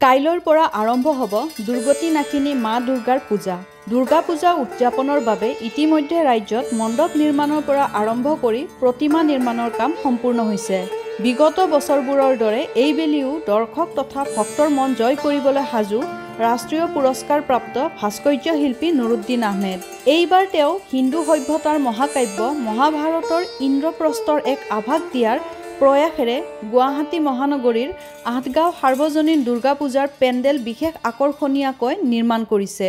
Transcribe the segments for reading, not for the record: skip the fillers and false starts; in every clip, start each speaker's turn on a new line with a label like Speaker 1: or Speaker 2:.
Speaker 1: কাইলৈৰ পৰা আৰম্ভ হ'ব দুৰ্গতি নাকিনী মা দুৰ্গাৰ পূজা। দুৰ্গা পূজা উদযাপনৰ বাবে ইতিমধ্যে ৰাজ্যত মণ্ডপ নিৰ্মাণৰ পৰা আৰম্ভ কৰি প্ৰতিমা নিৰ্মাণৰ কাম সম্পূৰ্ণ হৈছে। বিগত বছৰবোৰৰ দৰে এইবেলিও দৰ্শক তথা ভক্তৰ মন জয় কৰিবলৈ সাজু ৰাষ্ট্ৰীয় পুৰস্কাৰপ্ৰাপ্ত ভাস্কৰ্য শিল্পী নুৰুদ্দিন আহমেদ। এইবাৰ তেওঁ হিন্দু সভ্যতাৰ মহাকাব্য মহাভাৰতৰ ইন্দ্ৰপ্ৰস্থৰ এক আভাস দিয়াৰ প্ৰয়াসেৰে গুৱাহাটী মহানগৰীৰ ৮ গাঁও সাৰ্বজনীন দুৰ্গা পূজাৰ পেণ্ডেল বিশেষ আকৰ্ষণীয়কৈ নিৰ্মাণ কৰিছে।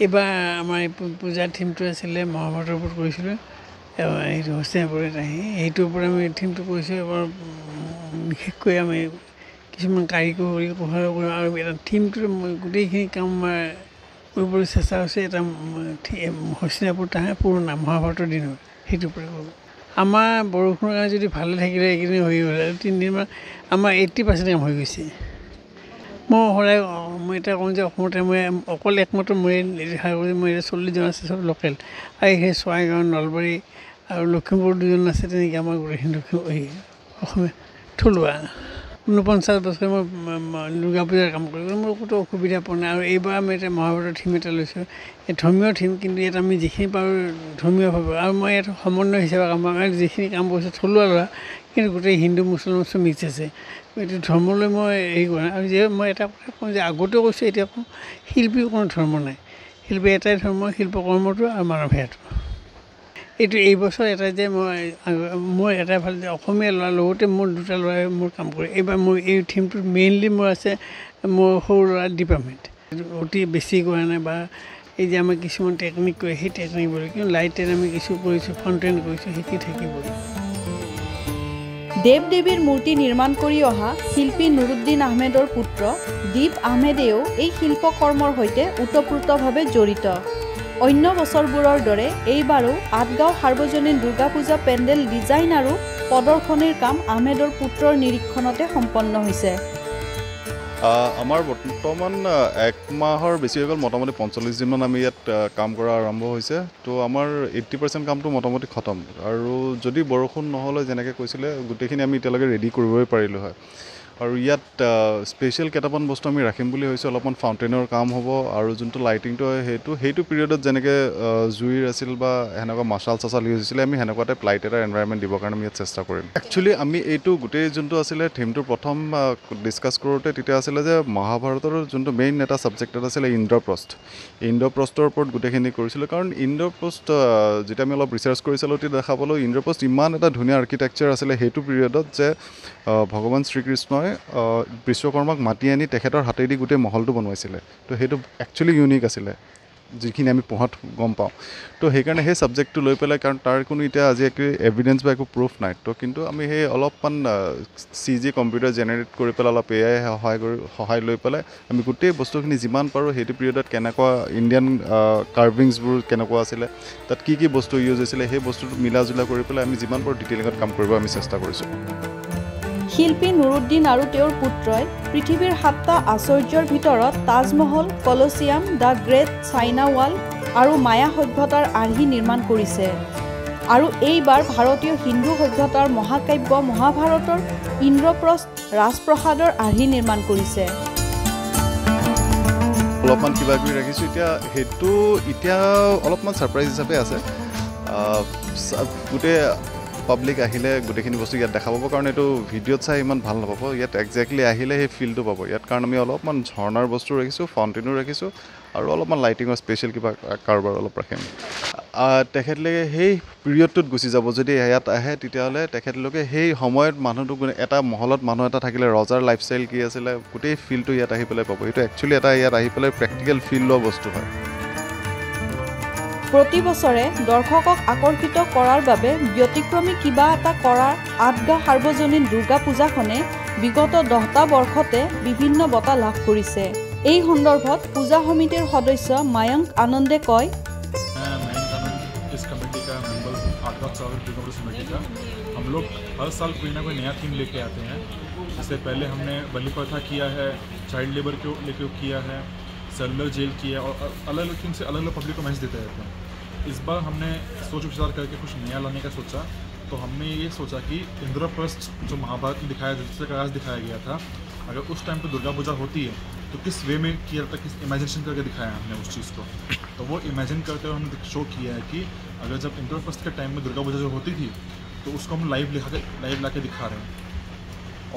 Speaker 2: এইবাৰ আমাৰ পূজাৰ থিমটো আছিলে মহাভাৰতৰ ওপৰত কৰিছিলোঁ, এইটো হস্তিনাপুৰত আহি সেইটোৰ ওপৰত আমি থিমটো কৰিছোঁ। এবাৰ বিশেষকৈ আমি কিছুমান কাৰিকৰী প্ৰভাৱ কৰিম আৰু এটা থিমটো গোটেইখিনি কাম কৰিবলৈ চেষ্টা হৈছে। এটা হস্তিনাপুৰ তাহে পুৰণা মহাভাৰতৰ দিনৰ সেইটোৰ পৰা কৰোঁ। আমাৰ বৰষুণৰ কাৰণে যদি ভালে থাকিলে এইকেইদিন হৈ গ'ল, 3 দিনমান আমাৰ 80% কাম হৈ গৈছে। মই সদায় মই এটা কওঁ যে অসমতে মই অকল একমাত্ৰ মই দেখা কৰি মই 40 জন আছে, চব লোকেল। আৰু সেই চৰাইগাঁও নলবাৰী আৰু লখিমপুৰ 2 জন আছে। তেনেকৈ আমাৰ গোটেইখিনি অসমীয়া থলুৱা 49 বছৰ মই দুৰ্গা পূজাৰ কাম কৰিবলৈ মোৰ ক'তো অসুবিধা পোৱা নাই। আৰু এইবাৰ আমি এটা মহাভাৰতৰ থিম এটা লৈছোঁ, এই ধৰ্মীয় থিম, কিন্তু ইয়াত আমি যিখিনি পাৰোঁ ধৰ্মীয়ভাৱে। আৰু মই ইয়াত সমন্বয় হিচাপে কাম কৰোঁ। যিখিনি কাম কৰিছোঁ থলুৱা ল'ৰা, কিন্তু গোটেই হিন্দু মুছলমান চব মিক্স আছে। এইটো ধৰ্মলৈ মই হেৰি কৰা। আৰু যে মই এটা কথা কওঁ যে আগতেও কৈছোঁ, এতিয়া কওঁ, শিল্পীৰ কোনো ধৰ্ম নাই। শিল্পী এটাই ধৰ্ম, শিল্পকৰ্মটো আৰু মানৱ সেৱাটো। এইটো এইবছৰ এটা যে মই এটাই ভাল যে অসমীয়া ল'ৰাৰ লগতে মোৰ 2টা ল'ৰাই মোৰ কাম কৰে। এইবাৰ মোৰ এই থিমটোত মেইনলি মোৰ আছে মোৰ সৰু ল'ৰা ডিপাৰ্টমেণ্ট। অতি বেছি কৰা নাই বা এই যে আমাৰ কিছুমান টেকনিক কৰে সেই টেকনিকবোৰ, কিন্তু লাইটেৰে আমি কিছু কৰিছোঁ, ফণ্টেন কৰিছোঁ, সেইখিনি থাকিবই।
Speaker 1: দেৱ দেৱীৰ মূৰ্তি নিৰ্মাণ কৰি অহা শিল্পী নুৰুদ্দিন আহমেদৰ পুত্ৰ দীপ আহমেদেও এই শিল্পকৰ্মৰ সৈতে ওতঃপ্ৰোতভাৱে জড়িত। অন্য বছৰবোৰৰ দৰে এইবাৰো ৮ গাঁও সাৰ্বজনীন দুৰ্গা পূজা পেণ্ডেল ডিজাইন আৰু প্ৰদৰ্শনীৰ কাম আহমেদৰ পুত্ৰৰ নিৰীক্ষণতে সম্পন্ন হৈছে।
Speaker 3: আমাৰ বৰ্তমান 1 মাহৰ বেছি হৈ গ'ল, মোটামুটি 45 দিনমান আমি ইয়াত কাম কৰা আৰম্ভ হৈছে। তো আমাৰ 80% কামটো মোটামুটি খতম। আৰু যদি বৰষুণ নহ'লে যেনেকৈ কৈছিলে, গোটেইখিনি আমি এতিয়ালৈকে ৰেডি কৰিবই পাৰিলোঁ হয়। আৰু ইয়াত স্পেচিয়েল কেইটামান বস্তু আমি ৰাখিম বুলি ভাবিছোঁ। অলপমান ফাউণ্টেইনৰ কাম হ'ব আৰু যোনটো লাইটিংটো হয় সেইটো পিৰিয়ডত যেনেকৈ জুইৰ আছিল বা সেনেকুৱা মাছাল ইউজ হৈছিলে, আমি সেনেকুৱা টাইপ লাইট এটা এনভাইৰনমেণ্ট দিবৰ কাৰণে আমি ইয়াত চেষ্টা কৰিম। একচুৱেলি আমি এইটো গোটেই যোনটো আছিলে থিমটো প্ৰথম ডিছকাছ কৰোঁতে তেতিয়া আছিলে যে মহাভাৰতৰ যোনটো মেইন এটা ছাবজেক্ট এটা আছিলে ইন্দ্ৰপ্ৰস্থৰ ওপৰত গোটেইখিনি কৰিছিলোঁ। কাৰণ ইন্দ্ৰপ্ৰস্থ যেতিয়া আমি অলপ ৰিচাৰ্চ কৰিছিলোঁ তেতিয়া দেখা পালোঁ ইন্দ্ৰপ্ৰস্থ ইমান এটা ধুনীয়া আৰ্কিটেকচাৰ আছিলে সেইটো পিৰিয়ডত যে ভগৱান শ্ৰীকৃষ্ণই বিশ্বকৰ্মাক মাতি আনি তেখেতৰ হাতেদি গোটেই মহলটো বনোৱাইছিলে। তো সেইটো একচুৱেলি ইউনিক আছিলে, যিখিনি আমি পঢ়াত গম পাওঁ। তো সেইকাৰণে সেই ছাবজেক্টটো লৈ পেলাই, কাৰণ তাৰ কোনো এতিয়া আজি একো এভিডেঞ্চ বা একো প্ৰুফ নাই। তো কিন্তু আমি সেই অলপমান CG কম্পিউটাৰ জেনেৰেট কৰি পেলাই অলপ AI সহায় লৈ পেলাই আমি গোটেই বস্তুখিনি যিমান পাৰোঁ সেইটো পিৰিয়ডত কেনেকুৱা ইণ্ডিয়ান কাৰ্ভিংছবোৰ কেনেকুৱা আছিলে, তাত কি কি বস্তু ইউজ হৈছিলে, সেই বস্তুটো মিলা জুলা কৰি পেলাই আমি যিমান পাৰোঁ ডিটেইলিঙত কাম কৰিব আমি চেষ্টা কৰিছোঁ।
Speaker 1: শিল্পী নুৰুদ্দিন আৰু তেওঁৰ পুত্ৰই পৃথিৱীৰ 7টা আশ্চৰ্যৰ ভিতৰত Taj Mahal, কলছিয়াম, the great China wall আৰু মায়া সভ্যতাৰ আৰ্হি নিৰ্মাণ কৰিছে। আৰু এইবাৰ ভাৰতীয় হিন্দু সভ্যতাৰ মহাকাব্য মহাভাৰতৰ ইন্দ্ৰপ্ৰস্থ ৰাজপ্ৰসাদৰ আৰ্হি নিৰ্মাণ কৰিছে।
Speaker 3: অলপমান কিবা কিবি ৰাখিছোঁ সেইটো এতিয়া অলপমান ছাৰপ্ৰাইজ হিচাপে আছে। গোটেই পাব্লিক আহিলে গোটেইখিনি বস্তু ইয়াত দেখা পাব, কাৰণ এইটো ভিডিঅ'ত চাই ইমান ভাল নাপাব। ইয়াত একজেক্টলি আহিলে সেই ফিলটো পাব ইয়াত, কাৰণ আমি অলপমান ঝৰ্ণাৰ বস্তু ৰাখিছোঁ, ফাউণ্টেইনো ৰাখিছোঁ আৰু অলপমান লাইটিঙৰ স্পেচিয়েল কিবা কাৰোবাৰ অলপ ৰাখিম। তেখেতলোকে সেই পিৰিয়ডটোত গুচি যাব। যদি ইয়াত আহে তেতিয়াহ'লে তেখেতলোকে সেই সময়ত মানুহটো এটা মহলত মানুহ এটা থাকিলে ৰজাৰ লাইফষ্টাইল কি আছিলে গোটেই ফিলটো ইয়াত আহি পেলাই পাব। এইটো একচুৱেলি এটা ইয়াত আহি পেলাই প্ৰেক্টিকেল ফিল লোৱা বস্তু হয়।
Speaker 1: প্ৰতি বছৰে দৰ্শকক আকৰ্ষিত কৰাৰ বাবে ব্যতিক্ৰমী কিবা এটা কৰাৰ ৮ গাঁও সাৰ্বজনীন দুৰ্গা পূজাখনে বিগত 10টা বৰ্ষতে বিভিন্ন বঁটা লাভ কৰিছে। এই সন্দৰ্ভত পূজা সমিতিৰ সদস্য মায়ংক আনন্দে কয়,
Speaker 4: हम लोग हर साल कोई ना कोई नया थीम लेके आते हैं। इससे पहले हमने बलि प्रथा किया है, चाइल्ड लेबर को लेके किया है, सेलुलर जेल किया और अलग अलग थीम से अलग अलग पब्लिक को मैसेज देते रहते हैं। इस बार हमने सोच विचार करके कुछ नया लाने का सोचा। तो हमने ये सोचा कि इंद्रप्रस्थ जो महाभारत में दिखाया जिससे आज दिखाया गया था, अगर उस टाइम पे दुर्गा पूजा होती है तो किस वे में किया जाता है, किस इमेजिनेशन करके दिखाया है हमने उस चीज़ को। तो वो इमेजिन करते हुए हमने शो किया है कि अगर जब इंद्रप्रस्थ के टाइम में दुर्गा पूजा जो होती थी तो उसको हम लाइव ला के दिखा रहे हैं।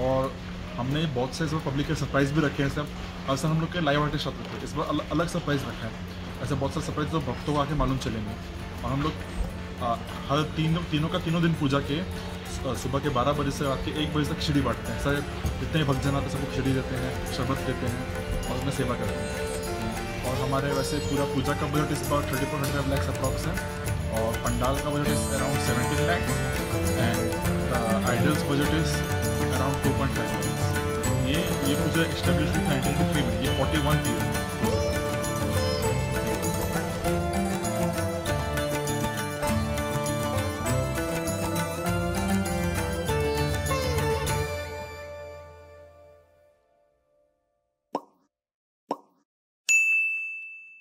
Speaker 4: और हमने बहुत से इस बार पब्लिक के सरप्राइज़ भी रखे हैं। सब हर साल हम लोग के लाइव आर्टिस्ट आते थे, इस बार अलग सरप्राइज़ रखा है। ऐसे बहुत सारे सरप्राइज तो भक्तों को आके मालूम चलेंगे। और हम लोग हर तीनों दिन पूजा के सुबह के 12 बजे से रात के 1 बजे तक खिचड़ी बांटते हैं। सारे जितने भक्तजन आते हैं सबको खिचड़ी देते हैं, शरबत देते हैं और उसमें सेवा करते हैं। और हमारे वैसे पूरा पूजा का बजट इस बार 3400 lakhs अप्रॉक्स है। और पंडाल का बजट इस around 17 lakhs and idols budget is around 2.5 lakhs। ये पूजा एस्टेब्लिश हुई 1953 में, ये 41 ईयर